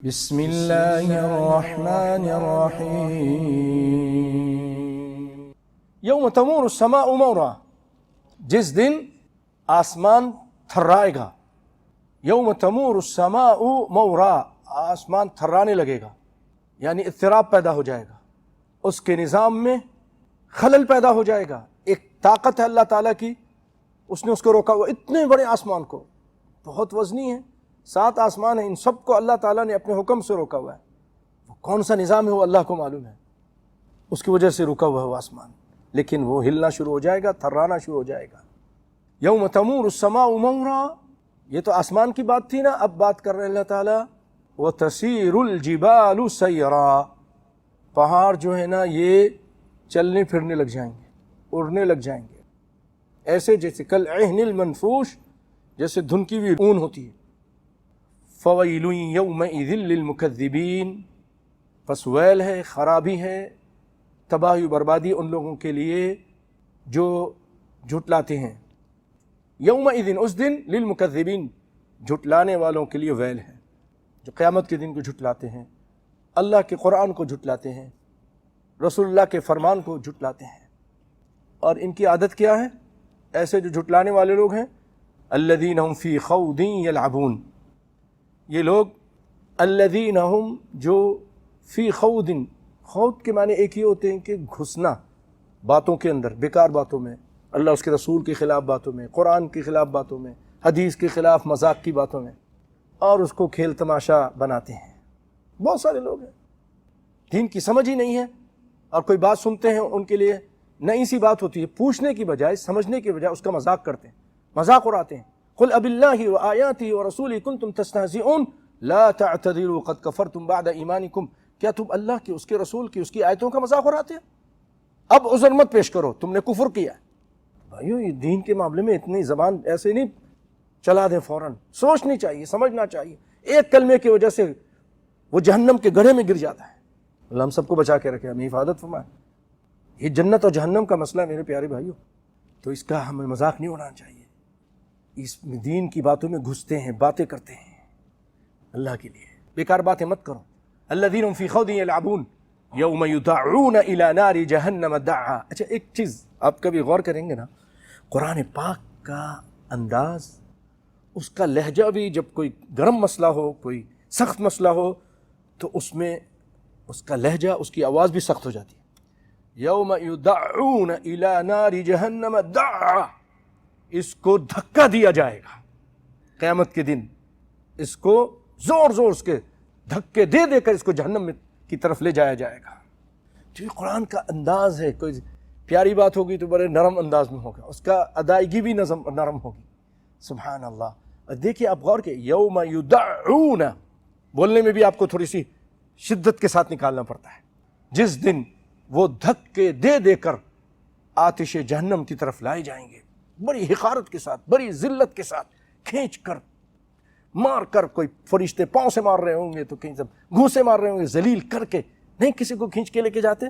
بسم اللہ الرحمن الرحیم یوم تمور السماء مورا، جس دن آسمان تھرائے گا. یوم تمور السماء مورا، آسمان تھرانے لگے گا، یعنی اضطراب پیدا ہو جائے گا، اس کے نظام میں خلل پیدا ہو جائے گا. ایک طاقت ہے اللہ تعالیٰ کی، اس نے اس کو روکا ہوا. اتنے بڑے آسمان کو، بہت وزنی ہے، 7 آسمان ہیں، ان سب کو اللہ تعالیٰ نے اپنے حکم سے روکا ہوا ہے. وہ کون سا نظام ہے وہ اللہ کو معلوم ہے، اس کی وجہ سے رکا ہوا ہے وہ آسمان. لیکن وہ ہلنا شروع ہو جائے گا، تھرانا شروع ہو جائے گا. یوم تمور السماء مورا، یہ تو آسمان کی بات تھی نا. اب بات کر رہے ہیں اللہ تعالیٰ وَتَسِيرُ الْجِبَالُ سَيْرًا، پہاڑ جو ہے نا یہ چلنے پھرنے لگ جائیں گے، اڑنے لگ جائیں گے، ایسے جیسے کالعہن المنفوش، جیسے دھنکی ہوئی اون ہوتی ہے. فَوَيْلٌ يَوْمَئِذٍ لِّلْمُكَذِّبِينَ، پس ویل ہے، خرابی ہے، تباہی و بربادی ان لوگوں کے لیے جو جھٹلاتے ہیں. یومئذ، اس دن، للمکذبین، جھٹلانے والوں کے لیے ویل ہے، جو قیامت کے دن کو جھٹلاتے ہیں، اللہ کے قرآن کو جھٹلاتے ہیں، رسول اللہ کے فرمان کو جھٹلاتے ہیں. اور ان کی عادت کیا ہے؟ ایسے جو جھٹلانے والے لوگ ہیں، الذین هم فی خوض یلعبون، یہ لوگ الذین هم، جو فی خوض، خوض کے معنی ایک ہی ہوتے ہیں کہ گھسنا باتوں کے اندر، بیکار باتوں میں، اللہ اس کے رسول کے خلاف باتوں میں، قرآن کے خلاف باتوں میں، حدیث کے خلاف مذاق کی باتوں میں، اور اس کو کھیل تماشا بناتے ہیں. بہت سارے لوگ ہیں دین کی سمجھ ہی نہیں ہے، اور کوئی بات سنتے ہیں ان کے لیے نئی سی بات ہوتی ہے، پوچھنے کی بجائے، سمجھنے کی بجائے اس کا مذاق کرتے ہیں، مذاق اڑاتے ہیں. قل اب اللہ وآیاتہ ورسولہ کنتم تستہزئون لا تعتذروا قد کفرتم بعد ایمانکم، کیا تم اللہ کی، اس کے رسول کی، اس کی آیتوں کا مذاق اڑاتے ہیں؟ اب عذر مت پیش کرو، تم نے کفر کیا. بھائیو، یہ دین کے معاملے میں اتنی زبان ایسے نہیں چلا دیں فوراً، سوچنی چاہیے، سمجھنا چاہیے. ایک کلمے کی وجہ سے وہ جہنم کے گڑھے میں گر جاتا ہے. اللہ ہم سب کو بچا کے رکھے، ہمیں حفاظت فرمائے. یہ جنت اور جہنم کا مسئلہ ہے میرے پیارے بھائیو، تو اس کا ہمیں مذاق نہیں اڑانا چاہیے. اس دین کی باتوں میں گھستے ہیں، باتیں کرتے ہیں اللہ کے لیے، بیکار باتیں مت کرو. الذین هم فی خوض یلعبون یوم یدعون الی نار جہنم دعا. اچھا، ایک چیز آپ کبھی غور کریں گے نا، قرآن پاک کا انداز، اس کا لہجہ بھی، جب کوئی گرم مسئلہ ہو، کوئی سخت مسئلہ ہو، تو اس میں اس کا لہجہ، اس کی آواز بھی سخت ہو جاتی ہے. یوم یدعون الی نار جہنم دعا، اس کو دھکا دیا جائے گا قیامت کے دن، اس کو زور زور کے دھکے دے دے کر اس کو جہنم کی طرف لے جایا جائے گا. جو قرآن کا انداز ہے، کوئی پیاری بات ہوگی تو بڑے نرم انداز میں ہوگا، اس کا ادائیگی بھی نرم ہوگی. سبحان اللہ. دیکھیے آپ غور کے، یوم یدعون، بولنے میں بھی آپ کو تھوڑی سی شدت کے ساتھ نکالنا پڑتا ہے. جس دن وہ دھکے دے دے کر آتش جہنم کی طرف لائے جائیں گے، بڑی حقارت کے ساتھ، بڑی ذلت کے ساتھ، کھینچ کر، مار کر. کوئی فرشتے پاؤں سے مار رہے ہوں گے تو کہیں سب گھوسے مار رہے ہوں گے، ذلیل کر کے. نہیں کسی کو کھینچ کے لے کے جاتے،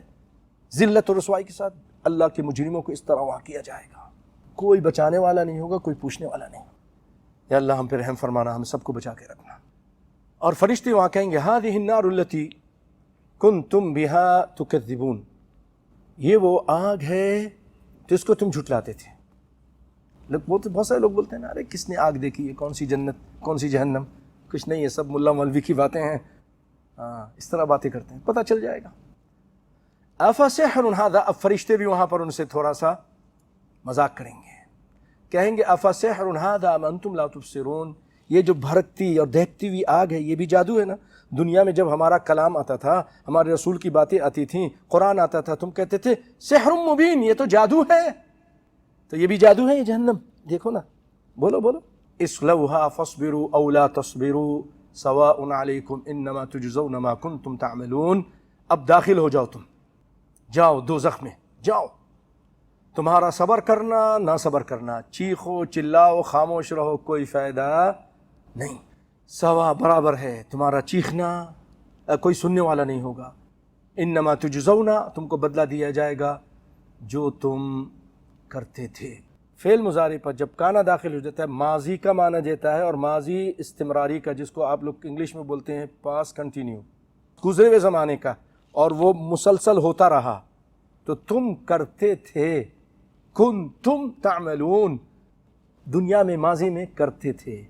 ذلت و رسوائی کے ساتھ. اللہ کے مجرموں کو اس طرح وہاں کیا جائے گا، کوئی بچانے والا نہیں ہوگا، کوئی پوچھنے والا نہیں. یا اللہ ہم پہ رحم فرمانا، ہم سب کو بچا کے رکھنا. اور فرشتے وہاں کہیں گے ہذہ النار التی کنتم بہا تکذبون، یہ وہ آگ ہے جس کو تم جھٹلاتے تھے. بہت سارے لوگ بولتے ہیں نا، ارے کس نے آگ دیکھی ہے، کون سی جنت، کون سی جہنم، کچھ نہیں، یہ سب ملا مولوی کی باتیں ہیں. اس طرح باتیں کرتے ہیں، پتہ چل جائے گا. افسحر ھذا، اب فرشتے بھی وہاں پر ان سے تھوڑا سا مذاق کریں گے، کہیں گے افسحر ھذا ام انتم لا تبصرون، یہ جو بھڑکتی اور دہکتی ہوئی آگ ہے، یہ بھی جادو ہے نا. دنیا میں جب ہمارا کلام آتا تھا، ہمارے رسول کی باتیں آتی تھیں، قرآن آتا تھا، تم کہتے تھے سحر مبین، یہ تو جادو ہے. تو یہ بھی جادو ہے یہ جہنم، دیکھو نا. بولو بولو، اصلوها فاصبروا او لا تصبروا سواء علیکم انما تجزون ما کنتم تعملون. اب داخل ہو جاؤ، تم جاؤ دوزخ میں، جاؤ. تمہارا صبر کرنا، نہ صبر کرنا، چیخو چلاؤ، خاموش رہو، کوئی فائدہ نہیں. سوا برابر ہے، تمہارا چیخنا کوئی سننے والا نہیں ہوگا. انما تجزون، تم کو بدلہ دیا جائے گا جو تم کرتے تھے. فعل مضارع پر جب کانا داخل ہو جاتا ہے ماضی کا معنی دیتا ہے، اور ماضی استمراری کا، جس کو آپ لوگ انگلش میں بولتے ہیں پاس کنٹینیو، گزرے ہوئے زمانے کا، اور وہ مسلسل ہوتا رہا، تو تم کرتے تھے، کنتم تعملون، دنیا میں ماضی میں کرتے تھے.